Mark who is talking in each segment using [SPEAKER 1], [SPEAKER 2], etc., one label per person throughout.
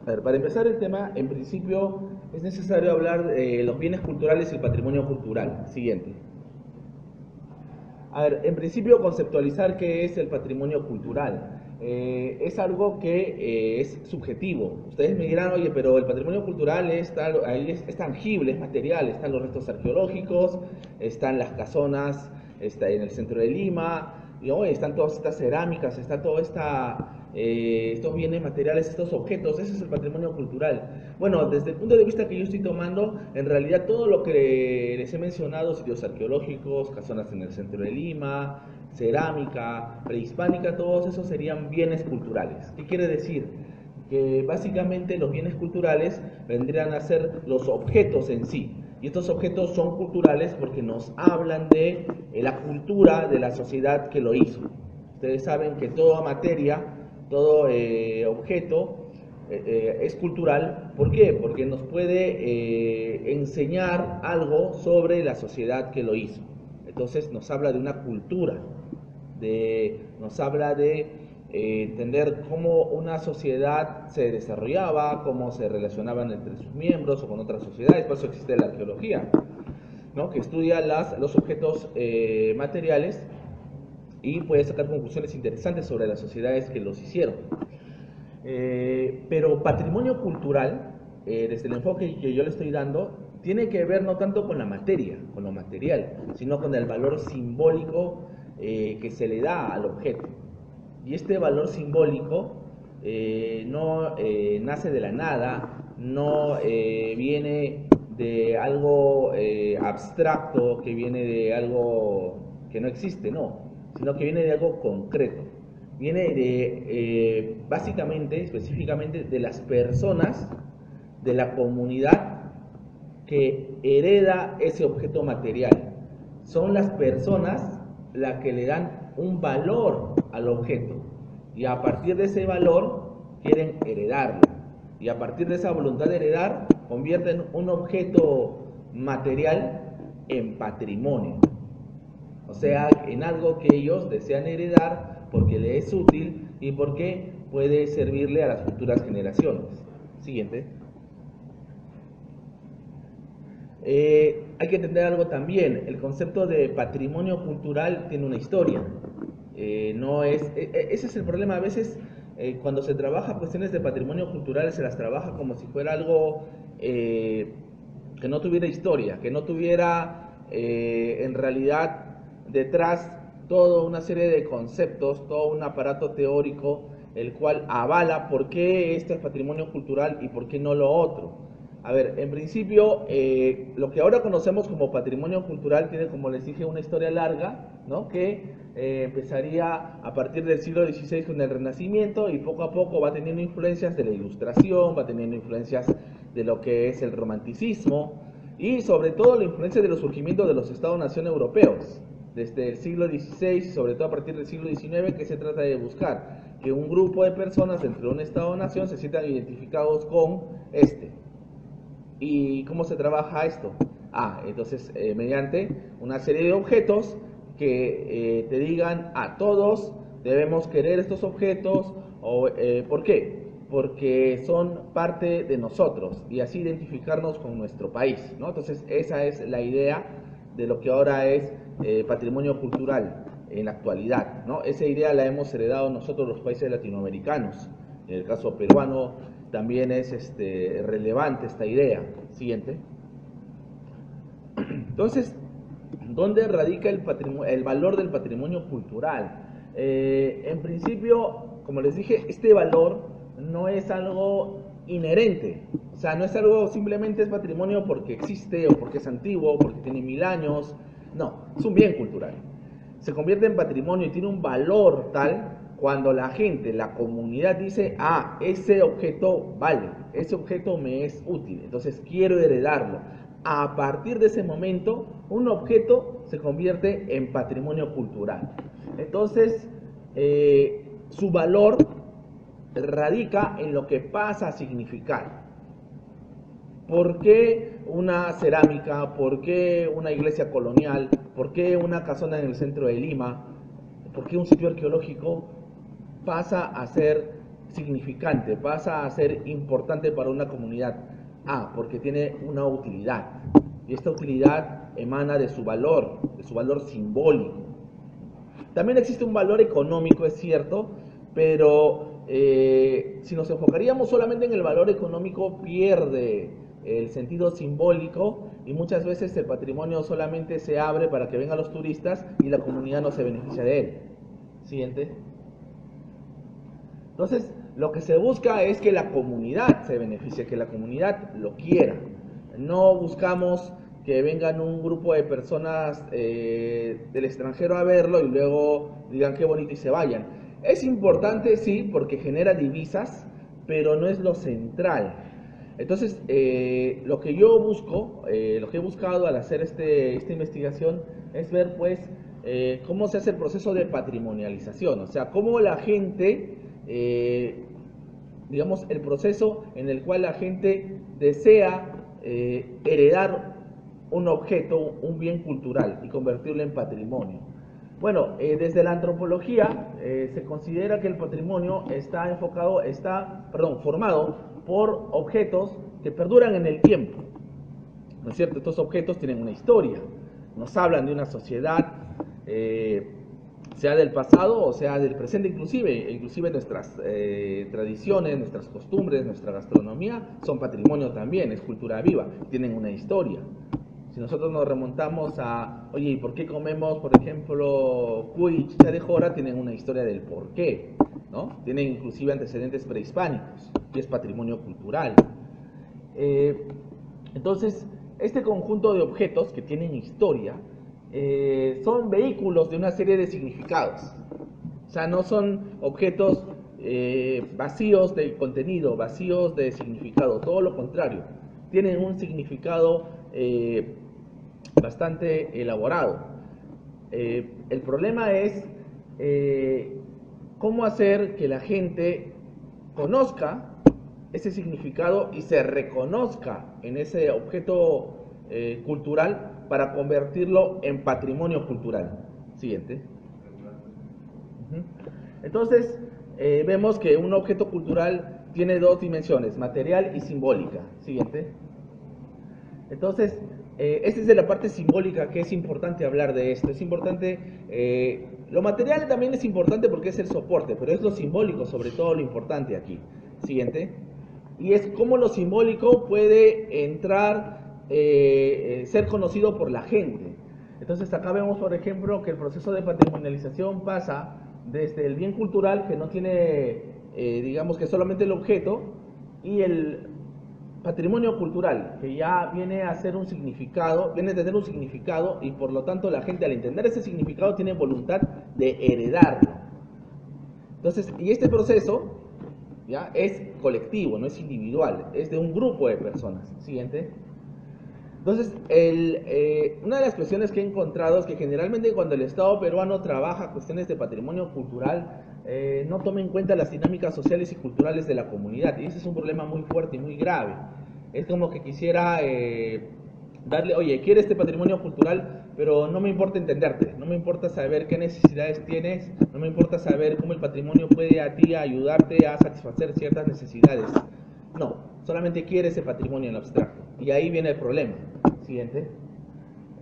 [SPEAKER 1] A ver, para empezar el tema, en principio es necesario hablar de los bienes culturales y el patrimonio cultural. Siguiente. A ver, en principio conceptualizar qué es el patrimonio cultural. Es algo que es subjetivo. Ustedes me dirán, oye, pero el patrimonio cultural es tangible, es material. Están los restos arqueológicos, están las casonas, está en el centro de Lima, y hoy están todas estas cerámicas, está toda estos bienes materiales, estos objetos. Ese es el patrimonio cultural. Bueno, desde el punto de vista que yo estoy tomando, en realidad todo lo que les he mencionado, sitios arqueológicos, casonas en el centro de Lima, cerámica, prehispánica, todos esos serían bienes culturales. ¿Qué quiere decir? Que básicamente los bienes culturales vendrían a ser los objetos en sí. Y estos objetos son culturales porque nos hablan de la cultura de la sociedad que lo hizo. Ustedes saben que toda materia, todo objeto es cultural. ¿Por qué? Porque nos puede enseñar algo sobre la sociedad que lo hizo. Entonces nos habla de una cultura, nos habla de entender cómo una sociedad se desarrollaba, cómo se relacionaban entre sus miembros o con otras sociedades. Por eso existe la arqueología, ¿no? Que estudia los objetos materiales y puede sacar conclusiones interesantes sobre las sociedades que los hicieron. Pero patrimonio cultural, desde el enfoque que yo le estoy dando, tiene que ver no tanto con la materia, con lo material, sino con el valor simbólico que se le da al objeto. Y este valor simbólico no nace de la nada, no viene de algo abstracto, que viene de algo que no existe, no, sino que viene de algo concreto. Viene de, básicamente, específicamente, de las personas, de la comunidad que hereda ese objeto material. Son las personas las que le dan un valor al objeto y a partir de ese valor quieren heredarlo, y a partir de esa voluntad de heredar convierten un objeto material en patrimonio, o sea, en algo que ellos desean heredar porque le es útil y porque puede servirle a las futuras generaciones. Siguiente. Hay que entender algo también. El concepto de patrimonio cultural tiene una historia. No es, ese es el problema. A veces, cuando se trabaja cuestiones de patrimonio cultural, se las trabaja como si fuera algo que no tuviera historia, que no tuviera en realidad detrás toda una serie de conceptos, todo un aparato teórico, el cual avala por qué este es patrimonio cultural y por qué no lo otro. A ver, en principio, lo que ahora conocemos como patrimonio cultural tiene, como les dije, una historia larga, ¿no? Que empezaría a partir del siglo XVI con el Renacimiento y poco a poco va teniendo influencias de la Ilustración, va teniendo influencias de lo que es el Romanticismo y sobre todo la influencia de los surgimientos de los Estados-nación europeos. Desde el siglo XVI, sobre todo a partir del siglo XIX, que se trata de buscar que un grupo de personas dentro de un Estado-nación se sientan identificados con este. ¿Y cómo se trabaja esto? Entonces, mediante una serie de objetos que te digan a todos debemos querer estos objetos. ¿Por qué? Porque son parte de nosotros y así identificarnos con nuestro país, ¿no? Entonces, esa es la idea de lo que ahora es patrimonio cultural en la actualidad, ¿no? Esa idea la hemos heredado nosotros los países latinoamericanos. En el caso peruano también es relevante esta idea. Siguiente. Entonces, ¿dónde radica el valor del patrimonio cultural? En principio, como les dije, este valor no es algo inherente. O sea, no es algo simplemente es patrimonio porque existe o porque es antiguo o porque tiene 1000 años. No, es un bien cultural. Se convierte en patrimonio y tiene un valor tal cuando la gente, la comunidad dice, ese objeto vale, ese objeto me es útil, entonces quiero heredarlo. A partir de ese momento, un objeto se convierte en patrimonio cultural. Entonces, su valor radica en lo que pasa a significar. ¿Por qué una cerámica? ¿Por qué una iglesia colonial? ¿Por qué una casona en el centro de Lima? ¿Por qué un sitio arqueológico pasa a ser significante, pasa a ser importante para una comunidad. Porque tiene una utilidad. Y esta utilidad emana de su valor simbólico. También existe un valor económico, es cierto, pero si nos enfocaríamos solamente en el valor económico, pierde el sentido simbólico y muchas veces el patrimonio solamente se abre para que vengan los turistas y la comunidad no se beneficia de él. Siguiente. Entonces, lo que se busca es que la comunidad se beneficie, que la comunidad lo quiera. No buscamos que vengan un grupo de personas del extranjero a verlo y luego digan qué bonito y se vayan. Es importante, sí, porque genera divisas, pero no es lo central. Entonces, lo que yo busco, lo que he buscado al hacer esta investigación es ver, pues, cómo se hace el proceso de patrimonialización, o sea, cómo la gente, digamos, el proceso en el cual la gente desea heredar un objeto, un bien cultural y convertirlo en patrimonio. Bueno, desde la antropología se considera que el patrimonio está formado por objetos que perduran en el tiempo, ¿no es cierto? Estos objetos tienen una historia, nos hablan de una sociedad, sea del pasado o sea del presente, inclusive nuestras tradiciones, nuestras costumbres, nuestra gastronomía son patrimonio también, es cultura viva, tienen una historia. Si nosotros nos remontamos a, oye, ¿y por qué comemos, por ejemplo, cuy y chicha de jora? Tienen una historia del por qué, ¿no? Tienen inclusive antecedentes prehispánicos, y es patrimonio cultural. Entonces, este conjunto de objetos que tienen historia son vehículos de una serie de significados. O sea, no son objetos vacíos de contenido, vacíos de significado, todo lo contrario. Tienen un significado bastante elaborado. El problema es cómo hacer que la gente conozca ese significado y se reconozca en ese objeto cultural para convertirlo en patrimonio cultural. Siguiente. Entonces, vemos que un objeto cultural tiene dos dimensiones, material y simbólica. Siguiente. Entonces, esta es de la parte simbólica que es importante hablar de esto. Es importante, lo material también es importante porque es el soporte, pero es lo simbólico sobre todo lo importante aquí. Siguiente. Y es cómo lo simbólico puede entrar, ser conocido por la gente. Entonces acá vemos, por ejemplo, que el proceso de patrimonialización pasa desde el bien cultural, que no tiene, digamos que solamente el objeto, y el patrimonio cultural, que ya viene a ser un significado, viene a tener un significado, y por lo tanto la gente al entender ese significado tiene voluntad de heredarlo. Entonces, y este proceso ya es colectivo, no es individual, es de un grupo de personas. Siguiente. Entonces, una de las cuestiones que he encontrado es que generalmente cuando el Estado peruano trabaja cuestiones de patrimonio cultural, no toma en cuenta las dinámicas sociales y culturales de la comunidad, y ese es un problema muy fuerte y muy grave. Es como que quisiera darle, oye, quiero este patrimonio cultural, pero no me importa entenderte, no me importa saber qué necesidades tienes, no me importa saber cómo el patrimonio puede a ti ayudarte a satisfacer ciertas necesidades. No, solamente quiere ese patrimonio en abstracto, y ahí viene el problema. Siguiente.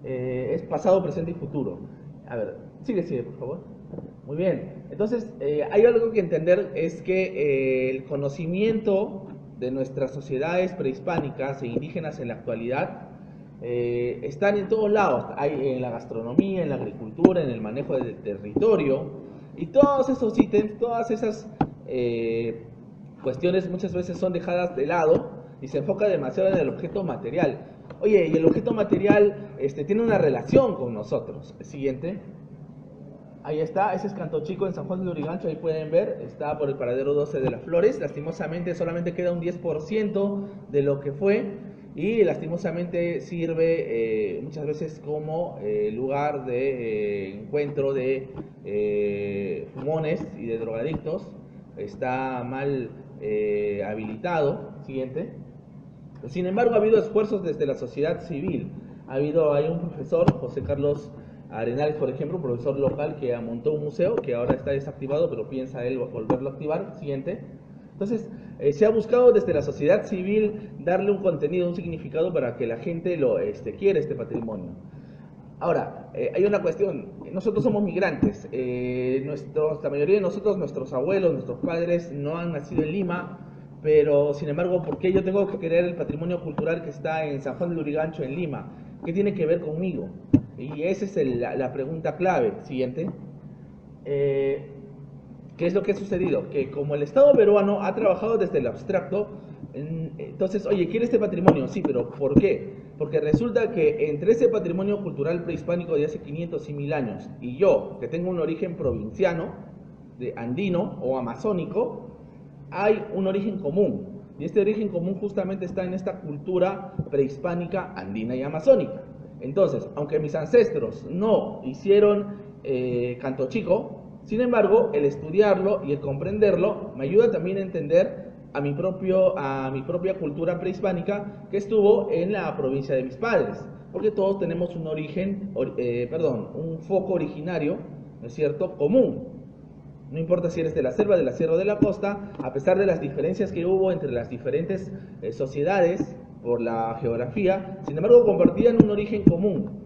[SPEAKER 1] Es pasado, presente y futuro. A ver, sigue, por favor. Muy bien. Entonces, hay algo que entender, es que el conocimiento de nuestras sociedades prehispánicas e indígenas en la actualidad están en todos lados. Hay en la gastronomía, en la agricultura, en el manejo del territorio, y todos esos ítems, todas esas cuestiones muchas veces son dejadas de lado y se enfoca demasiado en el objeto material. Oye, y el objeto material tiene una relación con nosotros. Siguiente. Ahí está, ese es Canto Chico en San Juan de Lurigancho, ahí pueden ver, está por el paradero 12 de las Flores. Lastimosamente solamente queda un 10% de lo que fue, y lastimosamente sirve muchas veces como lugar de encuentro de fumones y de drogadictos. Está mal habilitado. Siguiente. Sin embargo, ha habido esfuerzos desde la sociedad civil. Hay un profesor, José Carlos Arenales, por ejemplo, un profesor local que montó un museo que ahora está desactivado, pero piensa él volverlo a activar. Siguiente. Entonces, se ha buscado desde la sociedad civil darle un contenido, un significado para que la gente lo quiera este patrimonio. Ahora, hay una cuestión, nosotros somos migrantes, la mayoría de nosotros, nuestros abuelos, nuestros padres no han nacido en Lima, pero sin embargo, ¿por qué yo tengo que querer el patrimonio cultural que está en San Juan de Lurigancho, en Lima? ¿Qué tiene que ver conmigo? Y esa es la pregunta clave. Siguiente. ¿Qué es lo que ha sucedido? Que como el Estado peruano ha trabajado desde el abstracto, entonces, oye, ¿quiere este patrimonio? Sí, pero ¿por qué? Porque resulta que entre ese patrimonio cultural prehispánico de hace 500 y 1000 años y yo, que tengo un origen provinciano, de andino o amazónico, hay un origen común. Y este origen común justamente está en esta cultura prehispánica andina y amazónica. Entonces, aunque mis ancestros no hicieron canto chico, sin embargo, el estudiarlo y el comprenderlo me ayuda también a entender a mi propia cultura prehispánica que estuvo en la provincia de mis padres, porque todos tenemos un origen, un foco originario, ¿no es cierto?, común. No importa si eres de la selva, de la sierra o de la costa, a pesar de las diferencias que hubo entre las diferentes sociedades por la geografía, sin embargo compartían un origen común.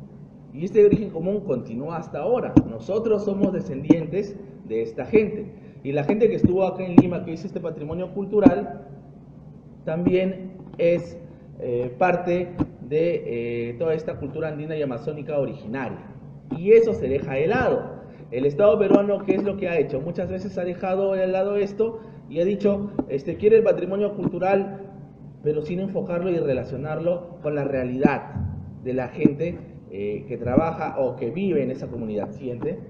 [SPEAKER 1] Y este origen común continúa hasta ahora. Nosotros somos descendientes de esta gente. Y la gente que estuvo acá en Lima, que hizo este patrimonio cultural, también es parte de toda esta cultura andina y amazónica originaria. Y eso se deja de lado. El Estado peruano, ¿qué es lo que ha hecho? Muchas veces ha dejado de lado esto y ha dicho, quiere el patrimonio cultural, pero sin enfocarlo y relacionarlo con la realidad de la gente que trabaja o que vive en esa comunidad. Siguiente.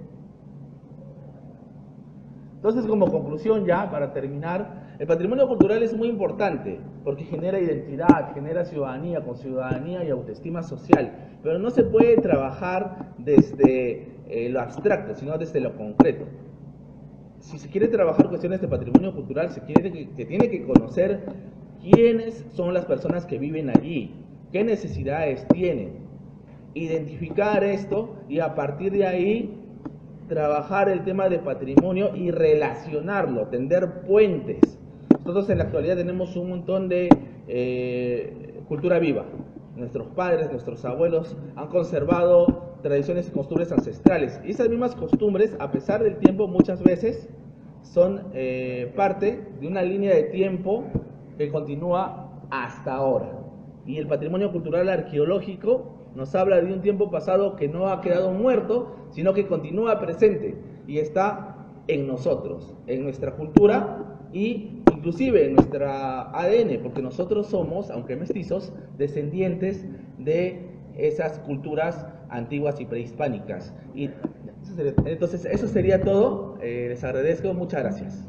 [SPEAKER 1] Entonces, como conclusión ya, para terminar, el patrimonio cultural es muy importante porque genera identidad, genera ciudadanía, con ciudadanía y autoestima social, pero no se puede trabajar desde lo abstracto, sino desde lo concreto. Si se quiere trabajar cuestiones de patrimonio cultural, se tiene que conocer quiénes son las personas que viven allí, qué necesidades tienen, identificar esto y a partir de ahí trabajar el tema de patrimonio y relacionarlo, tender puentes. Nosotros en la actualidad tenemos un montón de cultura viva. Nuestros padres, nuestros abuelos han conservado tradiciones y costumbres ancestrales. Y esas mismas costumbres, a pesar del tiempo, muchas veces son parte de una línea de tiempo que continúa hasta ahora. Y el patrimonio cultural arqueológico nos habla de un tiempo pasado que no ha quedado muerto, sino que continúa presente y está en nosotros, en nuestra cultura y inclusive en nuestra ADN, porque nosotros somos, aunque mestizos, descendientes de esas culturas antiguas y prehispánicas. Y entonces eso sería todo. Les agradezco, muchas gracias.